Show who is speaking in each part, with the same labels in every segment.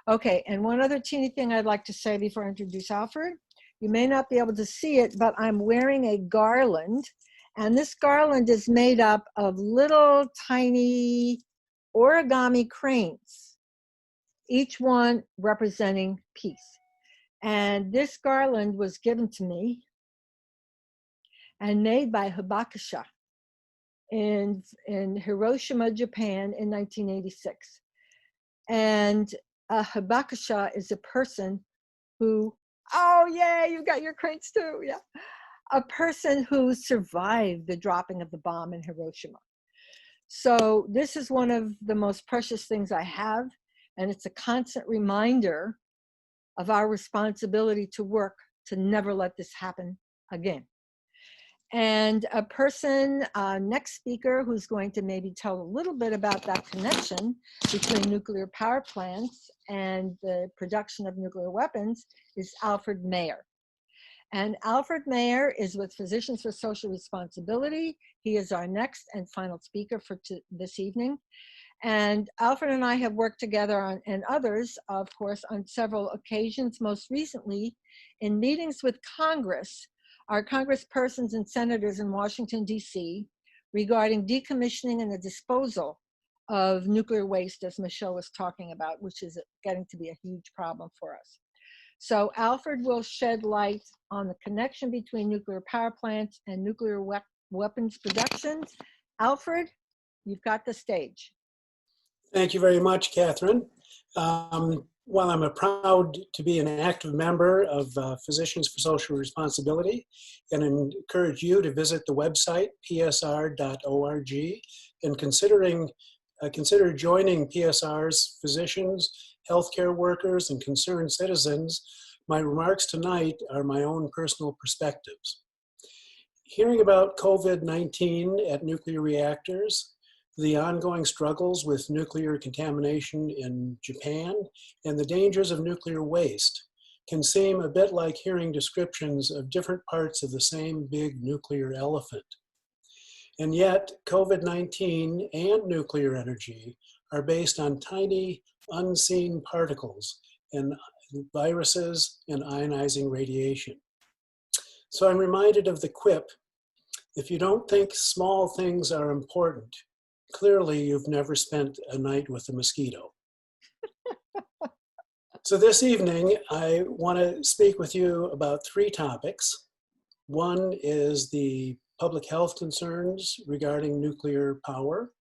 Speaker 1: Okay, and one other teeny thing I'd like to say before I introduce Alfred. You may not be able to see it, but I'm wearing a garland, and this garland is made up of little tiny origami cranes, each one representing peace. And this garland was given to me and made by Hibakusha in Hiroshima, Japan in 1986. And a Hibakusha is a person who, oh yeah, you got your cranes too, yeah. A person who survived the dropping of the bomb in Hiroshima. So this is one of the most precious things I have, and it's a constant reminder of our responsibility to work to never let this happen again. And a person, next speaker, who's going to maybe tell a little bit about that connection between nuclear power plants and the production of nuclear weapons is Alfred Meyer. And Alfred Meyer is with Physicians for Social Responsibility. He is our next and final speaker for this evening. And Alfred and I have worked together on, and others, of course, on several occasions, most recently in meetings with Congress, our congresspersons and senators in Washington, D.C., regarding decommissioning and the disposal of nuclear waste, as Michelle was talking about, which is getting to be a huge problem for us. So Alfred will shed light on the connection between nuclear power plants and nuclear weapons productions. Alfred, you've got the stage.
Speaker 2: Thank you very much, Catherine. While I'm proud to be an active member of Physicians for Social Responsibility, and encourage you to visit the website, psr.org, and consider joining PSR's physicians, healthcare workers, and concerned citizens, my remarks tonight are my own personal perspectives. Hearing about COVID-19 at nuclear reactors, the ongoing struggles with nuclear contamination in Japan, and the dangers of nuclear waste can seem a bit like hearing descriptions of different parts of the same big nuclear elephant. And yet, COVID-19 and nuclear energy are based on tiny, unseen particles and viruses and ionizing radiation. So I'm reminded of the quip, if you don't think small things are important, clearly you've never spent a night with a mosquito. So this evening, I want to speak with you about three topics. One is the public health concerns regarding nuclear power.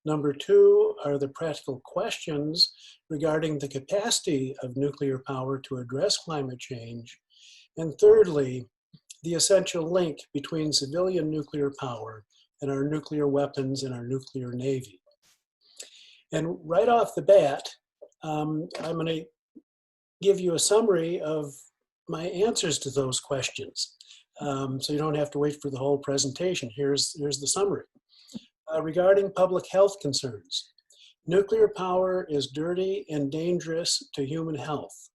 Speaker 2: Number two are the practical questions regarding the capacity of nuclear power to address climate change. And thirdly, the essential link between civilian nuclear power and our nuclear weapons and our nuclear navy. And right off the bat, I'm going to give you a summary of my answers to those questions. So you don't have to wait for the whole presentation. Here's the summary. Regarding public health concerns, nuclear power is dirty and dangerous to human health.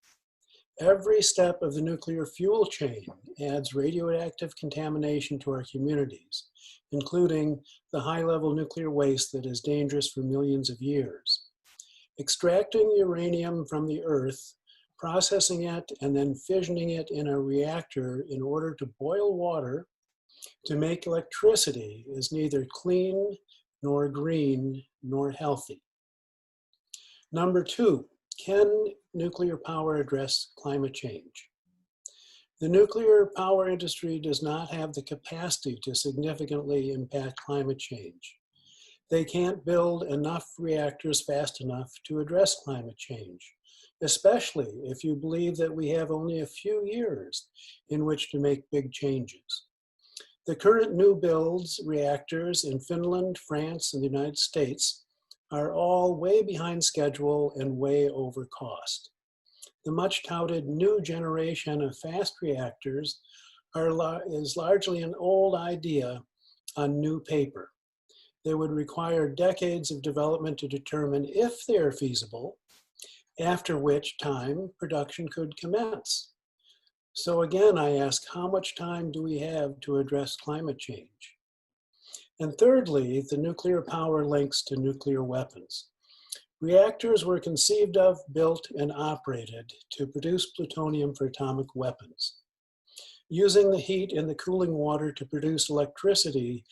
Speaker 2: Every step of the nuclear fuel chain adds radioactive contamination to our communities, including the high-level nuclear waste that is dangerous for millions of years. Extracting uranium from the earth, processing it, and then fissioning it in a reactor in order to boil water to make electricity is neither clean, nor green, nor healthy. Number two, can nuclear power address climate change? The nuclear power industry does not have the capacity to significantly impact climate change. They can't build enough reactors fast enough to address climate change, especially if you believe that we have only a few years in which to make big changes. The current new builds reactors in Finland, France, and the United States are all way behind schedule and way over cost. The much touted new generation of fast reactors is largely an old idea on new paper. They would require decades of development to determine if they are feasible, after which time production could commence. So again, I ask, how much time do we have to address climate change? And thirdly, the nuclear power links to nuclear weapons. Reactors were conceived of, built, and operated to produce plutonium for atomic weapons. Using the heat in the cooling water to produce electricity,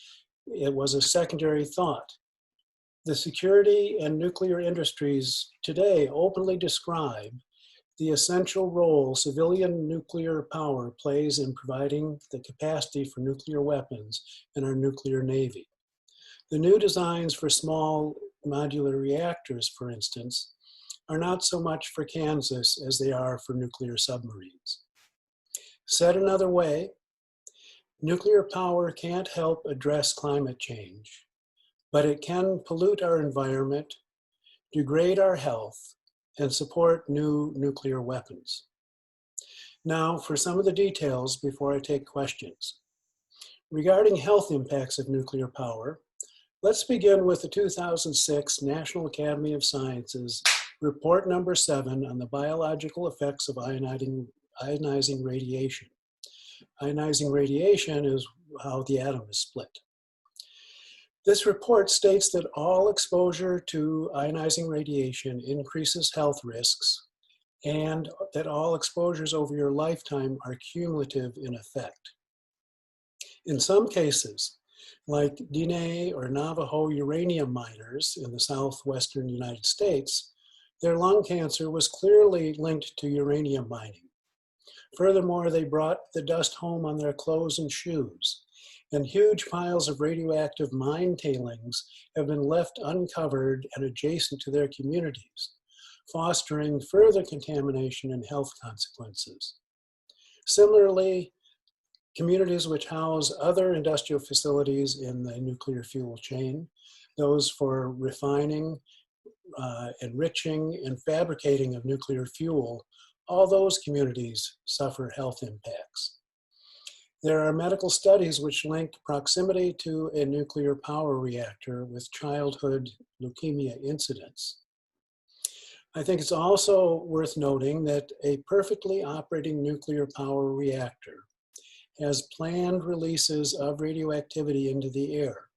Speaker 2: it was a secondary thought. The security and nuclear industries today openly describe the essential role civilian nuclear power plays in providing the capacity for nuclear weapons in our nuclear navy. The new designs for small modular reactors, for instance, are not so much for Kansas as they are for nuclear submarines. Said another way, nuclear power can't help address climate change, but it can pollute our environment, degrade our health, and support new nuclear weapons. Now, for some of the details before I take questions. Regarding health impacts of nuclear power, let's begin with the 2006 National Academy of Sciences Report Number 7 on the biological effects of ionizing radiation. Ionizing radiation is how the atom is split. This report states that all exposure to ionizing radiation increases health risks and that all exposures over your lifetime are cumulative in effect. In some cases, like Diné or Navajo uranium miners in the southwestern United States, their lung cancer was clearly linked to uranium mining. Furthermore, they brought the dust home on their clothes and shoes, and huge piles of radioactive mine tailings have been left uncovered and adjacent to their communities, fostering further contamination and health consequences. Similarly, communities which house other industrial facilities in the nuclear fuel chain, those for refining, enriching, and fabricating of nuclear fuel, all those communities suffer health impacts. There are medical studies which link proximity to a nuclear power reactor with childhood leukemia incidence. I think it's also worth noting that a perfectly operating nuclear power reactor has planned releases of radioactivity into the air.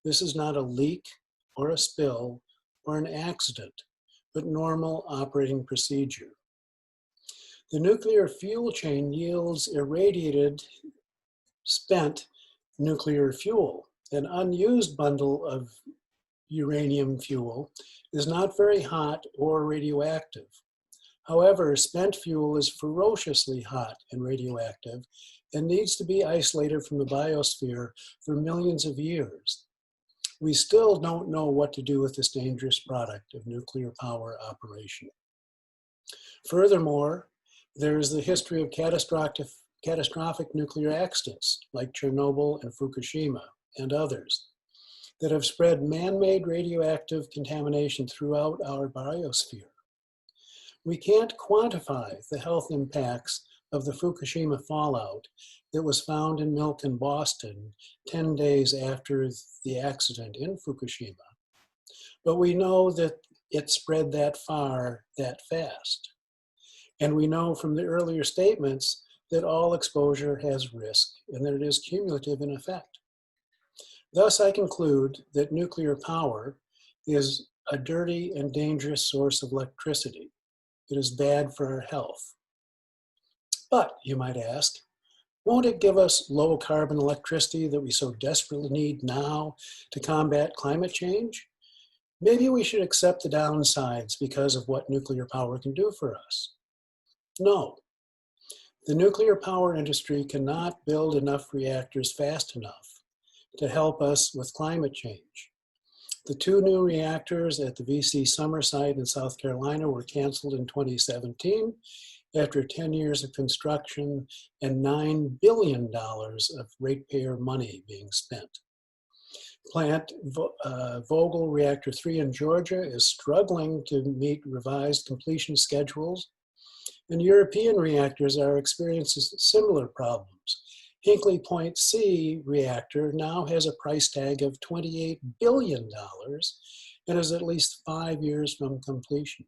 Speaker 2: This is not a leak or a spill or an accident, but normal operating procedure. The nuclear fuel chain yields irradiated, spent nuclear fuel. An unused bundle of uranium fuel is not very hot or radioactive. However, spent fuel is ferociously hot and radioactive and needs to be isolated from the biosphere for millions of years. We still don't know what to do with this dangerous product of nuclear power operation. Furthermore, there is the history of catastrophic nuclear accidents like Chernobyl and Fukushima and others that have spread man-made radioactive contamination throughout our biosphere. We can't quantify the health impacts of the Fukushima fallout that was found in milk in Boston 10 days after the accident in Fukushima, but we know that it spread that far, that fast. And we know from the earlier statements that all exposure has risk and that it is cumulative in effect. Thus, I conclude that nuclear power is a dirty and dangerous source of electricity. It is bad for our health. But, you might ask, won't it give us low carbon electricity that we so desperately need now to combat climate change? Maybe we should accept the downsides because of what nuclear power can do for us. No. The nuclear power industry cannot build enough reactors fast enough to help us with climate change. The 2 new reactors at the VC Summer site in South Carolina were canceled in 2017 after 10 years of construction and $9 billion of ratepayer money being spent. Plant Vogtle Reactor 3 in Georgia is struggling to meet revised completion schedules, and European reactors are experiencing similar problems. Hinkley Point C reactor now has a price tag of $28 billion and is at least 5 years from completion.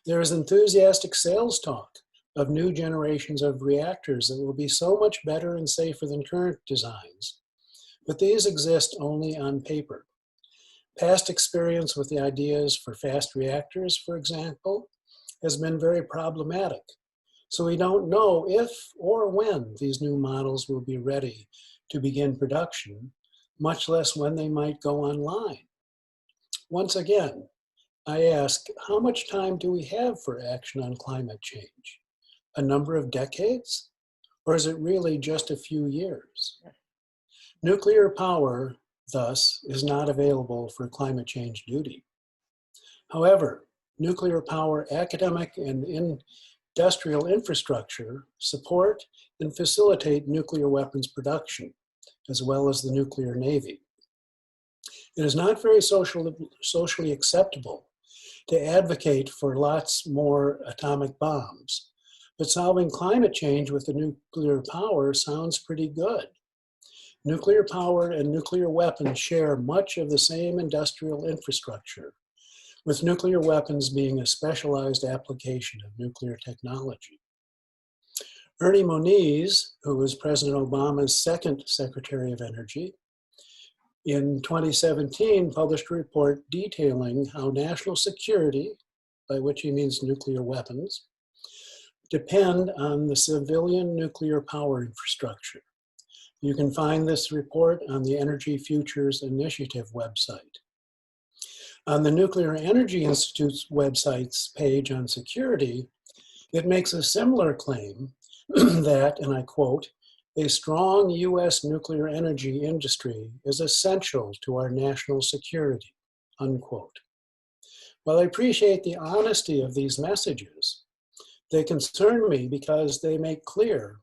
Speaker 2: There is enthusiastic sales talk of new generations of reactors that will be so much better and safer than current designs, but these exist only on paper. Past experience with the ideas for fast reactors, for example, has been very problematic. So we don't know if or when these new models will be ready to begin production, much less when they might go online. Once again, I ask, how much time do we have for action on climate change? A number of decades? Or is it really just a few years? Nuclear power, thus, is not available for climate change duty. However, nuclear power academic and industrial infrastructure support and facilitate nuclear weapons production, as well as the nuclear navy. It is not very socially acceptable to advocate for lots more atomic bombs, but solving climate change with the nuclear power sounds pretty good. Nuclear power and nuclear weapons share much of the same industrial infrastructure, with nuclear weapons being a specialized application of nuclear technology. Ernie Moniz, who was President Obama's second Secretary of Energy, in 2017 published a report detailing how national security, by which he means nuclear weapons, depend on the civilian nuclear power infrastructure. You can find this report on the Energy Futures Initiative website. On the Nuclear Energy Institute's website's page on security, it makes a similar claim that, and I quote, "A strong US nuclear energy industry is essential to our national security," unquote. While I appreciate the honesty of these messages, they concern me because they make clear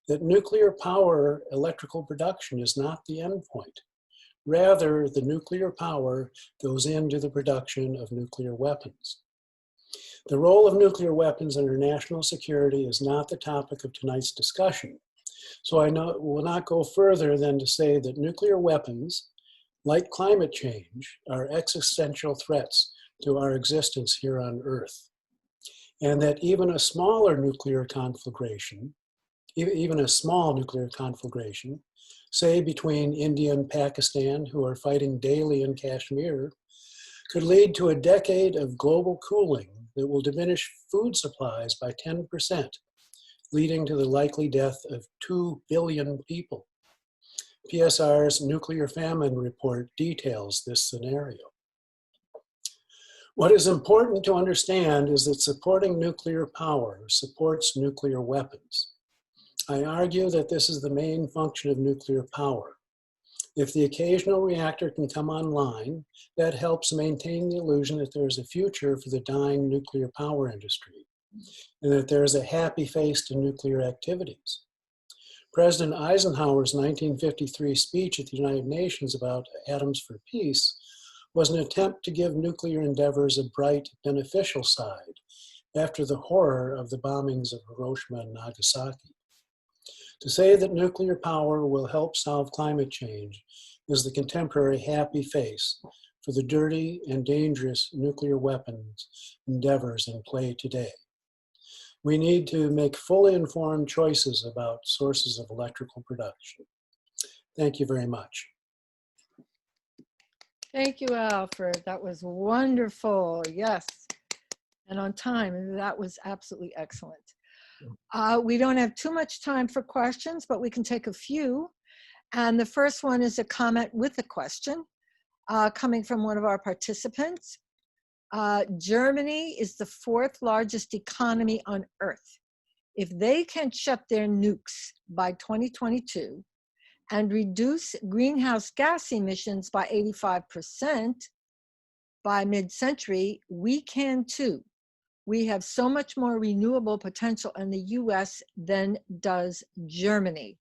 Speaker 2: that nuclear power electrical production is not the endpoint. Rather, the nuclear power goes into the production of nuclear weapons. The role of nuclear weapons in our national security is not the topic of tonight's discussion, so I will not go further than to say that nuclear weapons, like climate change, are existential threats to our existence here on Earth, and that even a small nuclear conflagration, say between India and Pakistan, who are fighting daily in Kashmir, could lead to a decade of global cooling that will diminish food supplies by 10%, leading to the likely death of 2 billion people. PSR's Nuclear Famine Report details this scenario. What is important to understand is that supporting nuclear power supports nuclear weapons. I argue that this is the main function of nuclear power. If the occasional reactor can come online, that helps maintain the illusion that there is a future for the dying nuclear power industry, and that there is a happy face to nuclear activities. President Eisenhower's 1953 speech at the United Nations about atoms for peace was an attempt to give nuclear endeavors a bright, beneficial side after the horror of the bombings of Hiroshima and Nagasaki. To say that nuclear power will help solve climate change is the contemporary happy face for the dirty and dangerous nuclear weapons endeavors in play today. We need to make fully informed choices about sources of electrical production. Thank you very much.
Speaker 1: Thank you, Alfred. That was wonderful. Yes. And on time. That was absolutely excellent. We don't have too much time for questions, but we can take a few. And the first one is a comment with a question coming from one of our participants. Germany is the 4th largest economy on Earth. If they can shut their nukes by 2022 and reduce greenhouse gas emissions by 85% by mid-century, we can too. We have so much more renewable potential in the US than does Germany.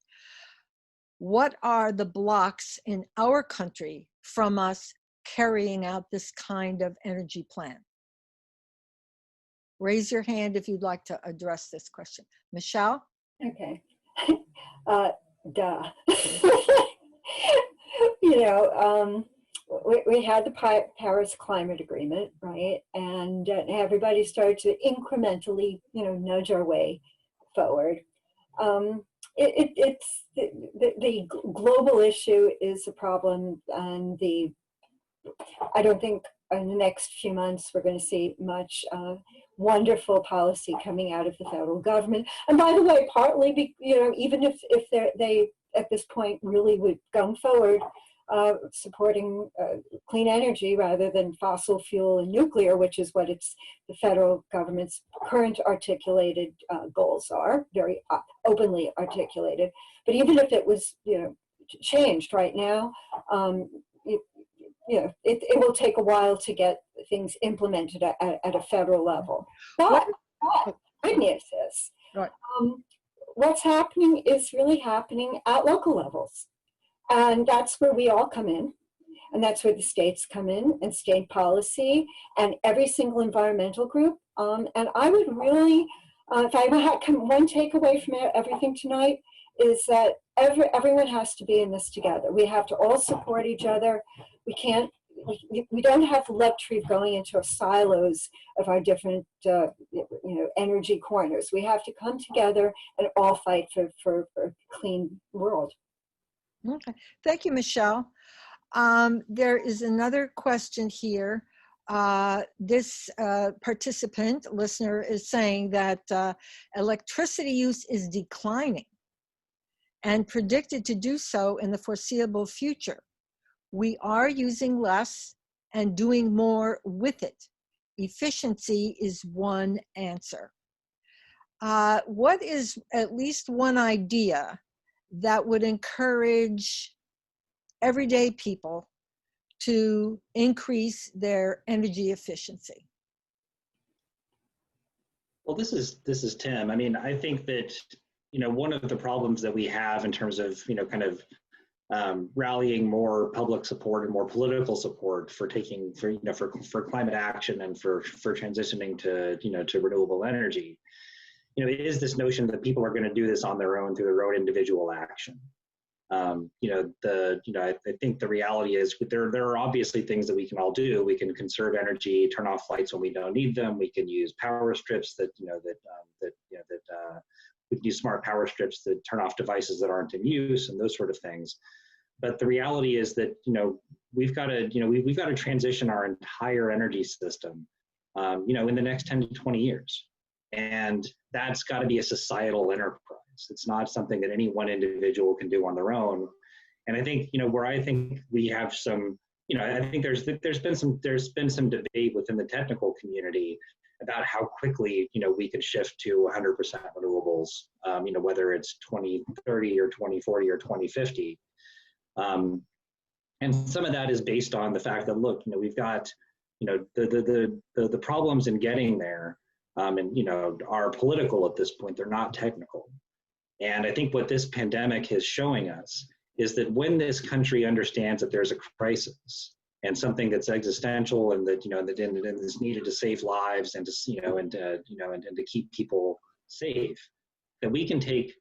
Speaker 1: What are the blocks in our country from us carrying out this kind of energy plan? Raise your hand if you'd like to address this question. Michelle?
Speaker 3: Okay. Duh. You know, we had the Paris Climate Agreement, right? And everybody started to incrementally, you know, nudge our way forward. It's the global issue is a problem, and the I don't think in the next few months we're going to see much wonderful policy coming out of the federal government. And by the way, partly, even if they at this point really would go forward supporting clean energy rather than fossil fuel and nuclear, which is what the federal government's current articulated goals are, very openly articulated. But even if it was, changed right now, it will take a while to get things implemented at a federal level. But good news is, what's happening is really happening at local levels. And that's where we all come in. And that's where the states come in, and state policy, and every single environmental group. And I would really, if I had one takeaway from everything tonight, is that everyone has to be in this together. We have to all support each other. We don't have the luxury of going into silos of our different, energy corners. We have to come together and all fight for a clean world.
Speaker 1: Okay, thank you, Michelle. There is another question here. This listener is saying that electricity use is declining and predicted to do so in the foreseeable future. We are using less and doing more with it. Efficiency is one answer. What is at least one idea that would encourage everyday people to increase their energy efficiency?
Speaker 4: Well, this is Tim. I mean, I think that, one of the problems that we have in terms of, rallying more public support and more political support for climate action and for transitioning to renewable energy, is this notion that people are going to do this on their own through their own individual action. I think the reality is there are obviously things that we can all do. We can conserve energy, turn off lights when we don't need them. We can use power strips we can use smart power strips that turn off devices that aren't in use and those sort of things. But the reality is that, we've got to transition our entire energy system, in the next 10 to 20 years. And that's got to be a societal enterprise. It's not something that any one individual can do on their own. And I think, where I think we have some, I think there's been some debate within the technical community about how quickly, we could shift to 100% renewables, whether it's 2030 or 2040 or 2050. And some of that is based on the fact that, look, we've got, the problems in getting there, are political at this point. They're not technical. And I think what this pandemic is showing us is that when this country understands that there's a crisis and something that's existential and that, that is needed to save lives and to keep people safe, that we can take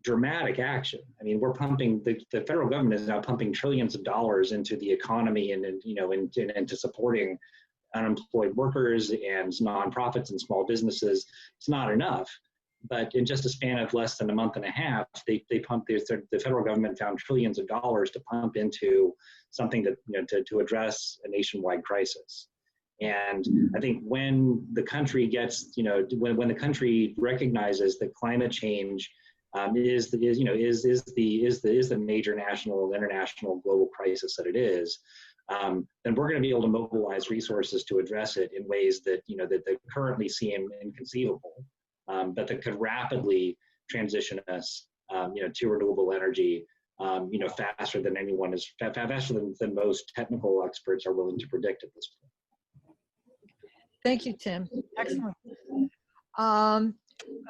Speaker 4: dramatic action. I mean, we're pumping, the federal government is now pumping trillions of dollars into the economy and into supporting unemployed workers and nonprofits and small businesses. It's not enough. But in just a span of less than a month and a half, the federal government found trillions of dollars to pump into something that to address a nationwide crisis. And I think when the country gets, when the country recognizes that climate change is the major national and international global crisis that it is, then we're going to be able to mobilize resources to address it in ways that that currently seem inconceivable. But that could rapidly transition us, to renewable energy, faster than faster than most technical experts are willing to predict at this point.
Speaker 1: Thank you, Tim. Excellent.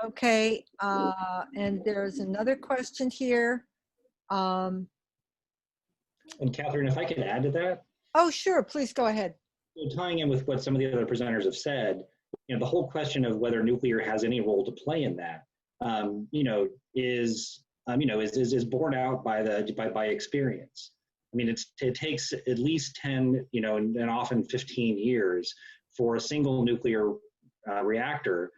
Speaker 1: Okay, and there's another question here.
Speaker 4: And Catherine, if I could add to that.
Speaker 1: Oh, sure, please go ahead.
Speaker 4: Tying in with what some of the other presenters have said, the whole question of whether nuclear has any role to play in that, is borne out by experience. I mean, it takes at least 10, and often 15 years for a single nuclear reactor,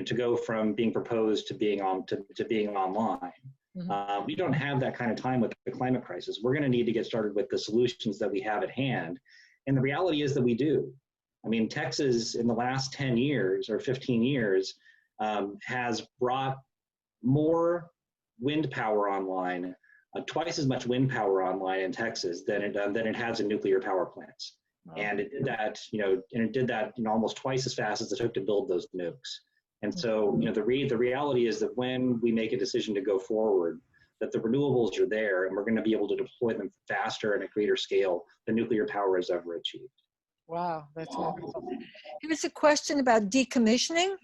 Speaker 4: to go from being proposed to being online. Mm-hmm. We don't have that kind of time with the climate crisis. We're going to need to get started with the solutions that we have at hand. And the reality is that we do. I mean, Texas in the last 10 years or 15 years has brought more wind power online, twice as much wind power online in Texas than it has in nuclear power plants. Wow. And it did that, almost twice as fast as it took to build those nukes. And so, the reality is that when we make a decision to go forward, that the renewables are there and we're going to be able to deploy them faster and at greater scale than nuclear power has ever achieved.
Speaker 1: Wow, that's wonderful. Here's a question about decommissioning.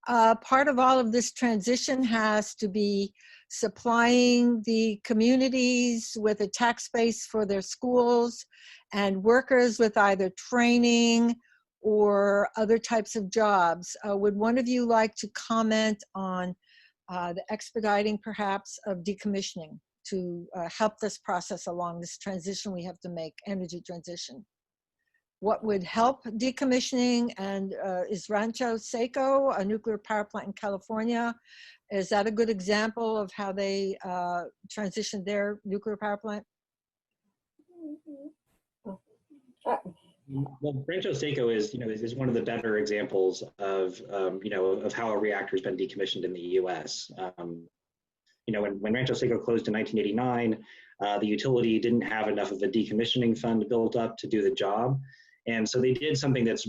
Speaker 1: Part of all of this transition has to be supplying the communities with a tax base for their schools and workers with either training or other types of jobs. Would one of you like to comment on the expediting perhaps of decommissioning to help this process along, this transition we have to make, energy transition? What would help decommissioning, and is Rancho Seco, a nuclear power plant in California, is that a good example of how they transitioned their nuclear power plant?
Speaker 4: Well, Rancho Seco is one of the better examples of how a reactor has been decommissioned in the U.S. When Rancho Seco closed in 1989, the utility didn't have enough of a decommissioning fund built up to do the job. And so they did something that's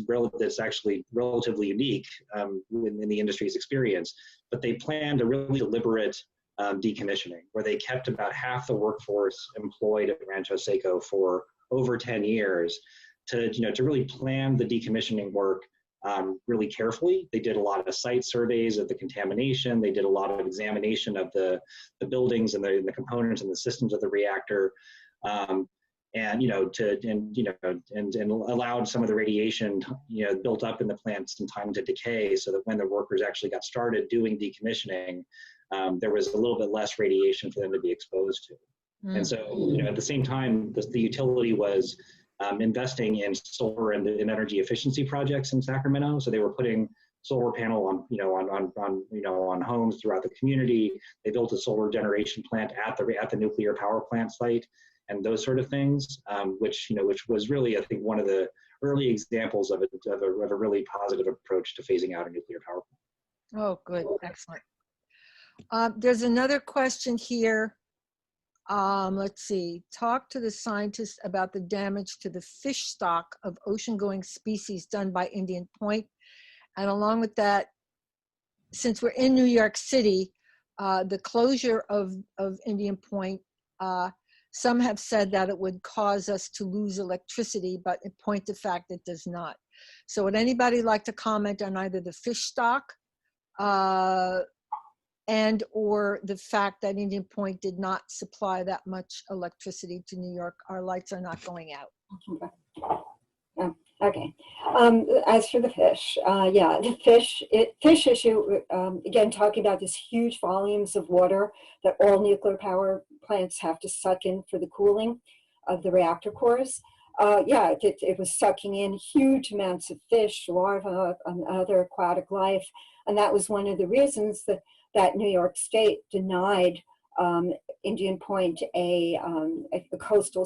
Speaker 4: actually relatively unique in the industry's experience, but they planned a really deliberate decommissioning where they kept about half the workforce employed at Rancho Seco for over 10 years to really plan the decommissioning work really carefully. They did a lot of site surveys of the contamination. They did a lot of examination of the buildings and the components and the systems of the reactor. And allowed some of the radiation built up in the plant some time to decay, so that when the workers actually got started doing decommissioning, there was a little bit less radiation for them to be exposed to. And so at the same time, the utility was investing in solar and energy efficiency projects in Sacramento. So they were putting solar panel on homes throughout the community. They built a solar generation plant at the nuclear power plant site, and those sort of things, which was really, I think, one of the early examples of a really positive approach to phasing out a nuclear power plant.
Speaker 1: Oh, good, excellent. There's another question here. Let's see. Talk to the scientists about the damage to the fish stock of ocean-going species done by Indian Point. And along with that, since we're in New York City, the closure of Indian Point, some have said that it would cause us to lose electricity, but in point of fact, it does not. So would anybody like to comment on either the fish stock and or the fact that Indian Point did not supply that much electricity to New York? Our lights are not going out.
Speaker 3: Okay. As for the fish, the fish issue, again, talking about this huge volumes of water that all nuclear power plants have to suck in for the cooling of the reactor cores. It was sucking in huge amounts of fish, larvae, and other aquatic life. And that was one of the reasons that New York State denied Indian Point a coastal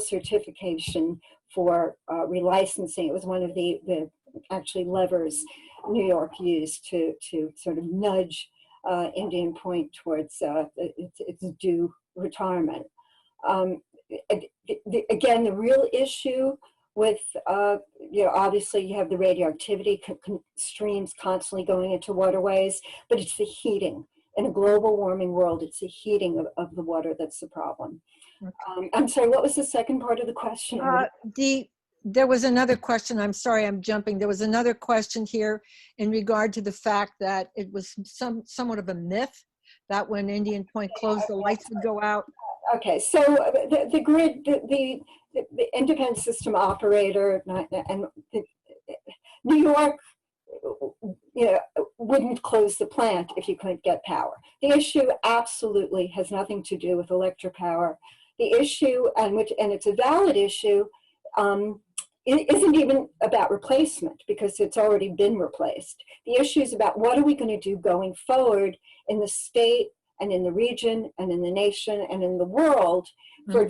Speaker 3: certification for relicensing. It was one of the actually levers New York used to sort of nudge Indian Point towards its due retirement. Again, the real issue with, obviously you have the radioactivity streams constantly going into waterways, but it's the heating. In a global warming world, it's the heating of the water that's the problem. Okay. I'm sorry, what was the second part of the question?
Speaker 1: There was another question, I'm sorry, I'm jumping. There was another question here in regard to the fact that it was somewhat of a myth that when Indian Point closed, the lights would go out.
Speaker 3: Okay, so the grid, the independent system operator, and New York, wouldn't close the plant if you couldn't get power. The issue absolutely has nothing to do with electric power. The issue, and it's a valid issue, it isn't even about replacement because it's already been replaced. The issue is about what are we going to do going forward in the state and in the region and in the nation and in the world for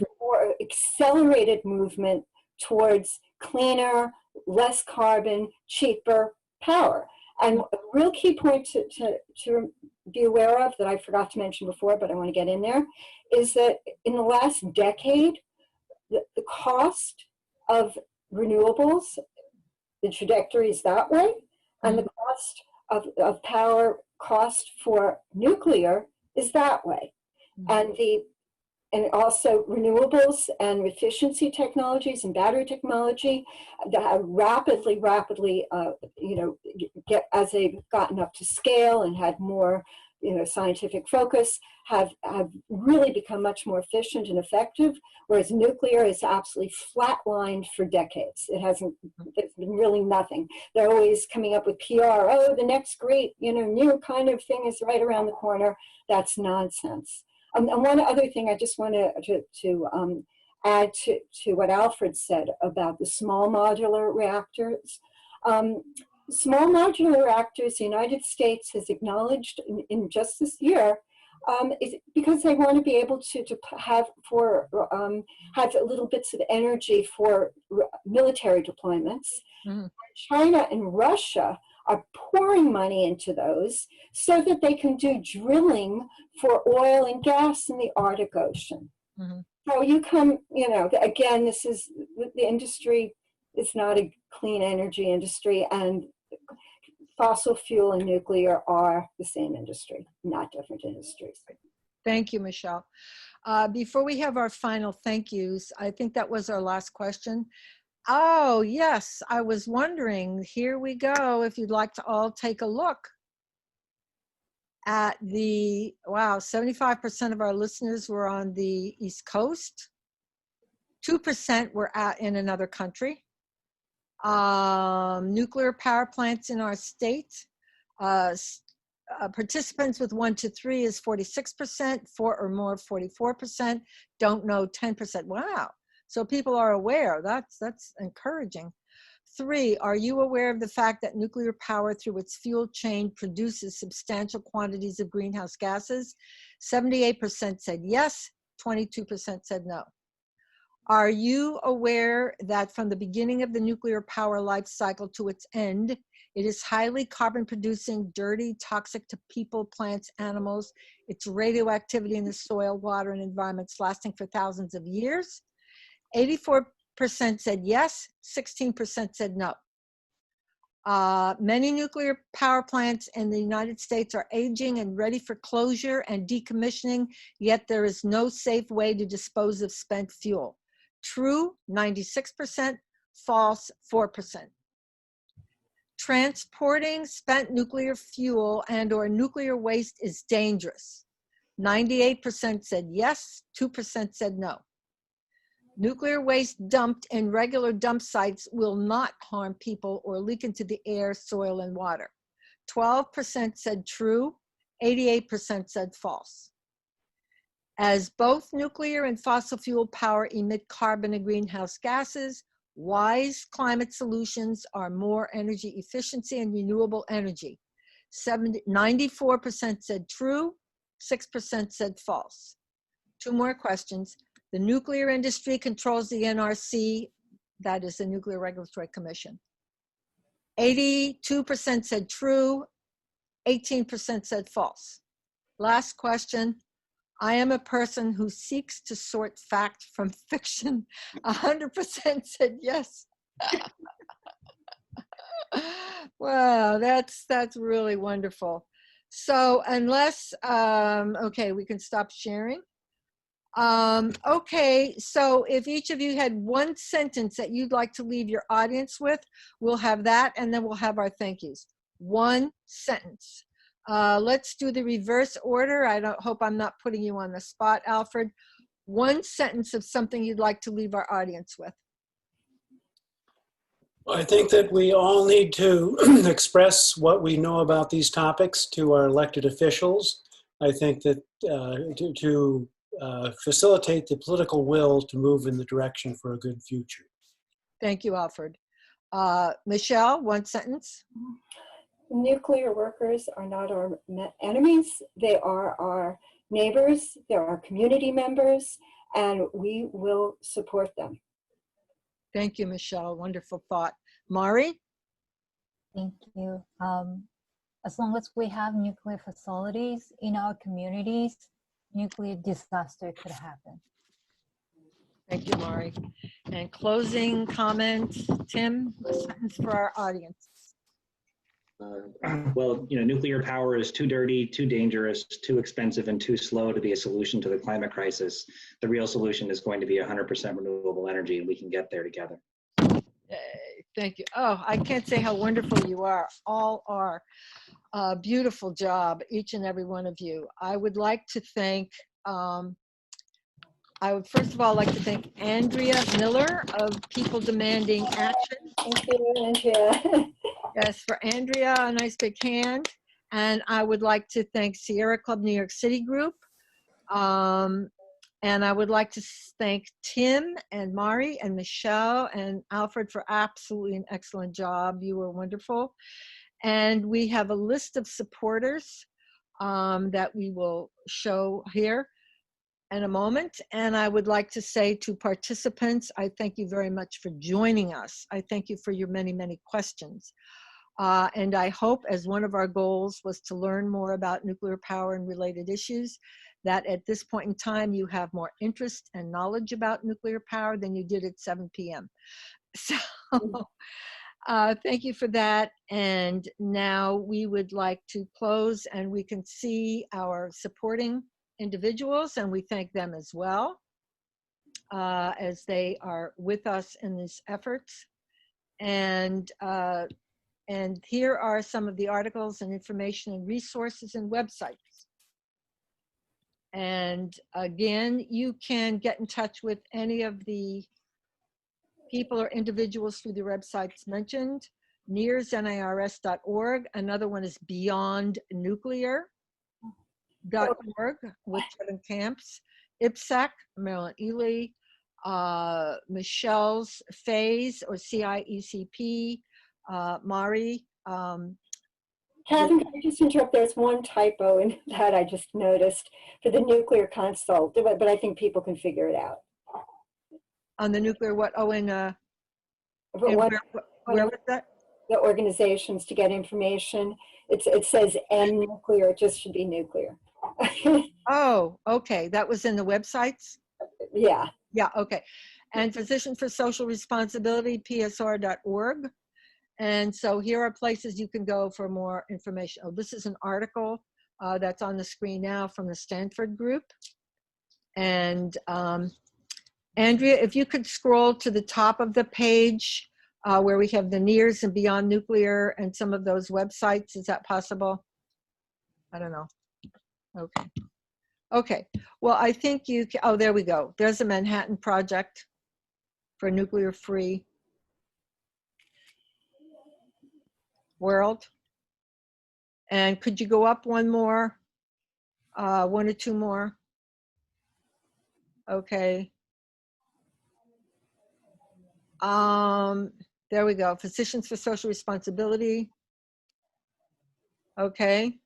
Speaker 3: accelerated movement towards cleaner, less carbon, cheaper power. And a real key point to be aware of that I forgot to mention before, but I want to get in there, is that in the last decade, the cost of renewables, the trajectory is that way, and the cost of power cost for nuclear is that way. And also renewables and efficiency technologies and battery technology that have rapidly, as they've gotten up to scale and had more, scientific focus, have really become much more efficient and effective, whereas nuclear is absolutely flatlined for decades. There's been really nothing. They're always coming up with PR, oh, the next great, new kind of thing is right around the corner. That's nonsense. And one other thing I just want to add to what Alfred said about the small modular reactors. Small modular reactors, the United States has acknowledged in just this year, is because they want to be able to have little bits of energy for military deployments. Mm-hmm. China and Russia are pouring money into those so that they can do drilling for oil and gas in the Arctic Ocean. Mm-hmm. So you come, again, this is, the industry is not a clean energy industry, and fossil fuel and nuclear are the same industry, not different industries.
Speaker 1: Thank you, Michelle. Before we have our final thank yous, I think that was our last question. Oh, yes, I was wondering, here we go, if you'd like to all take a look at 75% of our listeners were on the East Coast, 2% were in another country. Nuclear power plants in our state, participants with 1 to 3 is 46%, 4 or more 44%, don't know 10%. Wow. So people are aware. That's encouraging. 3, are you aware of the fact that nuclear power through its fuel chain produces substantial quantities of greenhouse gases? 78% said yes, 22% said no. Are you aware that from the beginning of the nuclear power life cycle to its end, it is highly carbon producing, dirty, toxic to people, plants, animals, its radioactivity in the soil, water, and environments lasting for thousands of years? 84% said yes, 16% said no. Many nuclear power plants in the United States are aging and ready for closure and decommissioning, yet there is no safe way to dispose of spent fuel. True, 96%, false, 4%. Transporting spent nuclear fuel and or nuclear waste is dangerous. 98% said yes, 2% said no. Nuclear waste dumped in regular dump sites will not harm people or leak into the air, soil, and water. 12% said true, 88% said false. As both nuclear and fossil fuel power emit carbon and greenhouse gases, wise climate solutions are more energy efficiency and renewable energy. 94% said true, 6% said false. 2 more questions. The nuclear industry controls the NRC, that is the Nuclear Regulatory Commission. 82% said true, 18% said false. Last question. I am a person who seeks to sort fact from fiction. 100% said yes. Wow, that's really wonderful. So unless, okay, we can stop sharing. Okay, so if each of you had 1 sentence that you'd like to leave your audience with, we'll have that, and then we'll have our thank yous. 1 sentence. Let's do the reverse order. I hope I'm not putting you on the spot, Alfred. 1 sentence of something you'd like to leave our audience with.
Speaker 2: I think that we all need to express what we know about these topics to our elected officials. I think that to facilitate the political will to move in the direction for a good future.
Speaker 1: Thank you, Alfred. Michelle, 1 sentence.
Speaker 3: Nuclear workers are not our enemies. They are our neighbors. They're our community members, and we will support them.
Speaker 1: Thank you, Michelle. Wonderful thought. Mari?
Speaker 5: Thank you. As long as we have nuclear facilities in our communities, nuclear disaster could happen.
Speaker 1: Thank you, Mari. And closing comments, Tim, a sentence for our audience.
Speaker 4: Well, nuclear power is too dirty, too dangerous, too expensive, and too slow to be a solution to the climate crisis. The real solution is going to be 100% renewable energy, and we can get there together.
Speaker 1: Yay, thank you. Oh, I can't say how wonderful you are. All are. Beautiful job, each and every one of you. I would like to thank, I would first of all like to thank Andrea Miller of People Demanding Action.
Speaker 3: Thank you, Andrea.
Speaker 1: Yes, for Andrea, a nice big hand. And I would like to thank Sierra Club New York City Group. And I would like to thank Tim and Mari and Michelle and Alfred for absolutely an excellent job. You were wonderful. And we have a list of supporters that we will show here in a moment. And I would like to say to participants, I thank you very much for joining us. I thank you for your many, many questions. And I hope, as one of our goals was to learn more about nuclear power and related issues, that at this point in time you have more interest and knowledge about nuclear power than you did at 7 p.m. So thank you for that. And now we would like to close, and we can see our supporting individuals, and we thank them as well as they are with us in these efforts. And here are some of the articles and information and resources and websites. And again, you can get in touch with any of the people or individuals through the websites mentioned. NIRS.org. Another one is beyondnuclear.org with Kevin Camps. IPSAC, Marilyn Ely, Michelle's phase or CIECP, Mari.
Speaker 3: Catherine, can I just interrupt? There's one typo in that I just noticed for the nuclear consult, but I think people can figure it out.
Speaker 1: On the nuclear what? Oh, where was that?
Speaker 3: The organizations to get information. It says N nuclear, it just should be nuclear.
Speaker 1: Oh, okay. That was in the websites?
Speaker 3: Yeah.
Speaker 1: Yeah, okay. And Physician for Social Responsibility, PSR.org. And so here are places you can go for more information. Oh, this is an article that's on the screen now from the Stanford group. And Andrea, if you could scroll to the top of the page where we have the NIRS and Beyond Nuclear and some of those websites, is that possible? I don't know. Okay. Okay. Well, I think you can, oh, there we go. There's a Manhattan Project for nuclear-free world. And could you go up one more? One or two more? Okay. There we go. Physicians for Social Responsibility. Okay.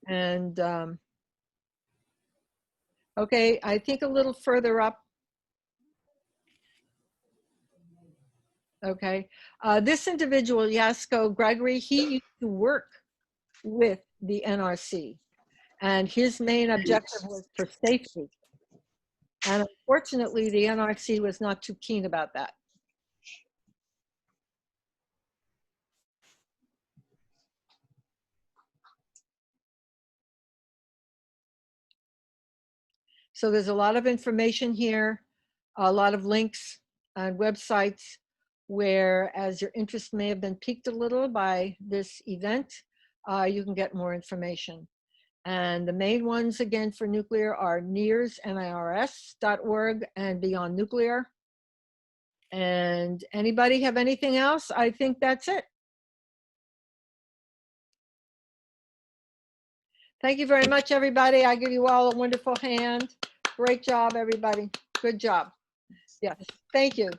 Speaker 1: And okay, I think a little further up. Okay, this individual, Yasko Gregory, he used to work with the NRC, and his main objective was for safety. And unfortunately, the NRC was not too keen about that. So there's a lot of information here, a lot of links and websites where, as your interest may have been piqued a little by this event, you can get more information. And the main ones, again, for nuclear are NIRS, NIRS.org, and Beyond Nuclear. And anybody have anything else? I think that's it. Thank you very much, everybody. I give you all a wonderful hand. Great job, everybody. Good job. Yes, thank you.